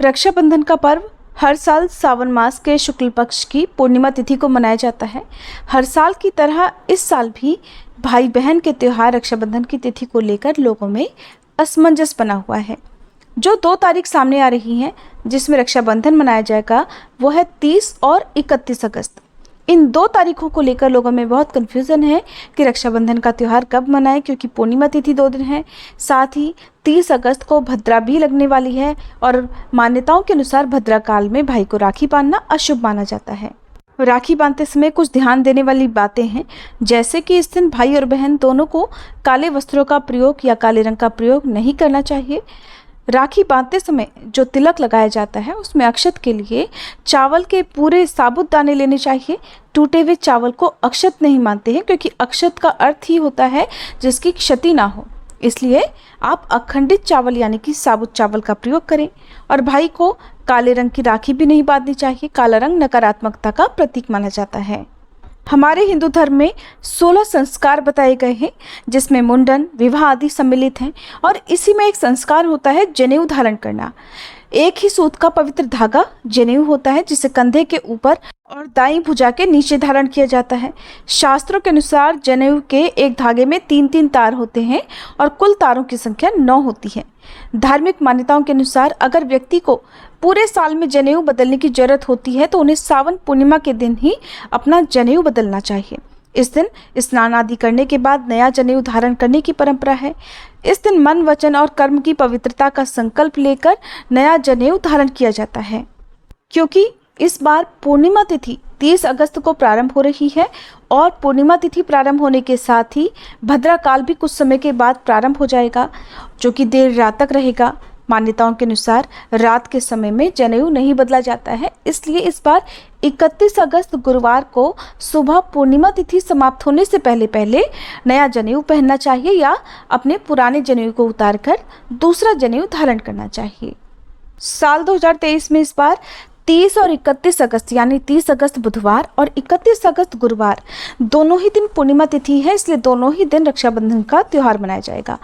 रक्षाबंधन का पर्व हर साल सावन मास के शुक्ल पक्ष की पूर्णिमा तिथि को मनाया जाता है। हर साल की तरह इस साल भी भाई बहन के त्योहार रक्षाबंधन की तिथि को लेकर लोगों में असमंजस बना हुआ है। जो 2 तारीख सामने आ रही हैं जिसमें रक्षाबंधन मनाया जाएगा वो है 30 और 31 अगस्त। इन 2 तारीखों को लेकर लोगों में बहुत कन्फ्यूज़न है कि रक्षाबंधन का त्यौहार कब मनाएं, क्योंकि पूर्णिमा तिथि 2 दिन है। साथ ही 30 अगस्त को भद्रा भी लगने वाली है और मान्यताओं के अनुसार भद्रा काल में भाई को राखी बांधना अशुभ माना जाता है। राखी बांधते समय कुछ ध्यान देने वाली बातें हैं, जैसे कि इस दिन भाई और बहन दोनों को काले वस्त्रों का प्रयोग या काले रंग का प्रयोग नहीं करना चाहिए। राखी बांधते समय जो तिलक लगाया जाता है उसमें अक्षत के लिए चावल के पूरे साबुत दाने लेने चाहिए। टूटे हुए चावल को अक्षत नहीं मानते हैं, क्योंकि अक्षत का अर्थ ही होता है जिसकी क्षति ना हो। इसलिए आप अखंडित चावल यानी कि साबुत चावल का प्रयोग करें। और भाई को काले रंग की राखी भी नहीं बांधनी चाहिए। काला रंग नकारात्मकता का प्रतीक माना जाता है। हमारे हिंदू धर्म में 16 संस्कार बताए गए हैं, जिसमें मुंडन, विवाह आदि सम्मिलित हैं। और इसी में एक संस्कार होता है जनेऊ धारण करना। एक ही सूत का पवित्र धागा जनेऊ होता है, जिसे कंधे के ऊपर और दाईं भुजा के नीचे धारण किया जाता है। शास्त्रों के अनुसार जनेऊ के एक धागे में 3-3 तार होते हैं और कुल तारों की संख्या 9 होती है। धार्मिक मान्यताओं के अनुसार अगर व्यक्ति को पूरे साल में जनेऊ बदलने की जरूरत होती है तो उन्हें सावन पूर्णिमा के दिन ही अपना जनेऊ बदलना चाहिए। इस दिन स्नान आदि करने के बाद नया जनेऊ धारण करने की परंपरा है। इस दिन मन, वचन और कर्म की पवित्रता का संकल्प लेकर नया जनेऊ धारण किया जाता है। क्योंकि इस बार पूर्णिमा तिथि 30 अगस्त को प्रारंभ हो रही है और पूर्णिमा तिथि प्रारंभ होने के साथ ही भद्रा काल भी कुछ समय के बाद प्रारंभ हो जाएगा, जो कि देर रात तक रहेगा। मान्यताओं के अनुसार रात के समय में जनेऊ नहीं बदला जाता है, इसलिए इस बार 31 अगस्त गुरुवार को सुबह पूर्णिमा तिथि समाप्त होने से पहले नया जनेऊ पहनना चाहिए या अपने पुराने जनेऊ को उतारकर दूसरा जनेऊ धारण करना चाहिए। साल 2023 में इस बार 30 और 31 अगस्त यानी 30 अगस्त बुधवार और 31 अगस्त गुरुवार दोनों ही दिन पूर्णिमा तिथि है, इसलिए दोनों ही दिन रक्षाबंधन का त्यौहार मनाया जाएगा।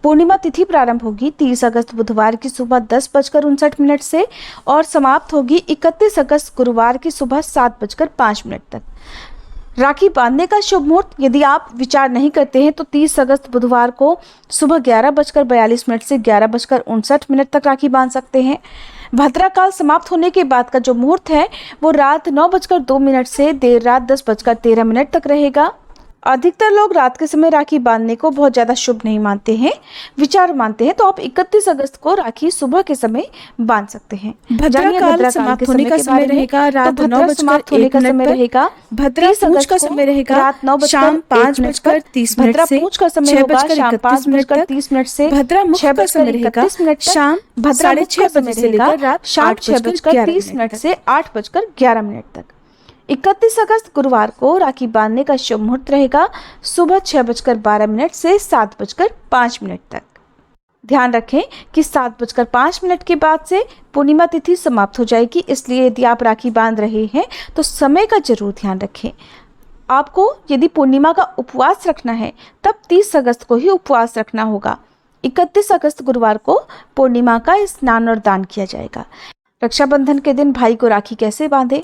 पूर्णिमा तिथि प्रारंभ होगी 30 अगस्त बुधवार की सुबह 10:59 से और समाप्त होगी 31 अगस्त गुरुवार की सुबह 7:05 तक। राखी बांधने का शुभ मुहूर्त यदि आप विचार नहीं करते हैं तो 30 अगस्त बुधवार को सुबह 11:42 से 11:59 तक राखी बांध सकते हैं। भद्रा काल समाप्त होने के बाद का जो मुहूर्त है वो रात 9:02 से देर रात 10:13 तक रहेगा। अधिकतर लोग रात के समय राखी बांधने को बहुत ज़्यादा शुभ नहीं मानते हैं, विचार मानते हैं, तो आप 31 अगस्त को राखी सुबह के समय बांध सकते हैं। भद्रा काल समाप्त होने का समय रहेगा रात 9:01 भद्रा पूंछ का समय रहेगा रात 9 शाम 5:30 भद्रा पूंछ का समय होगा शाम 5:30 से भद्रा मुख का समय रहेगा शाम भद्रा 6:30 से लेकर रात शाम 6:30 से 8:11 तक। 31 अगस्त गुरुवार को राखी बांधने का शुभ मुहूर्त रहेगा सुबह 6:12 से 7:05 तक। ध्यान रखें कि 7:05 के बाद से पूर्णिमा तिथि समाप्त हो जाएगी, इसलिए यदि आप राखी बांध रहे हैं तो समय का जरूर ध्यान रखें। आपको यदि पूर्णिमा का उपवास रखना है तब 30 अगस्त को ही उपवास रखना होगा। 31 अगस्त गुरुवार को पूर्णिमा का स्नान और दान किया जाएगा। रक्षाबंधन के दिन भाई को राखी कैसे बांधें,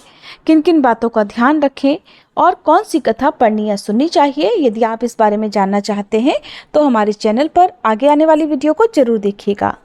किन किन बातों का ध्यान रखें और कौन सी कथा पढ़नी या सुननी चाहिए, यदि आप इस बारे में जानना चाहते हैं तो हमारे चैनल पर आगे आने वाली वीडियो को जरूर देखिएगा।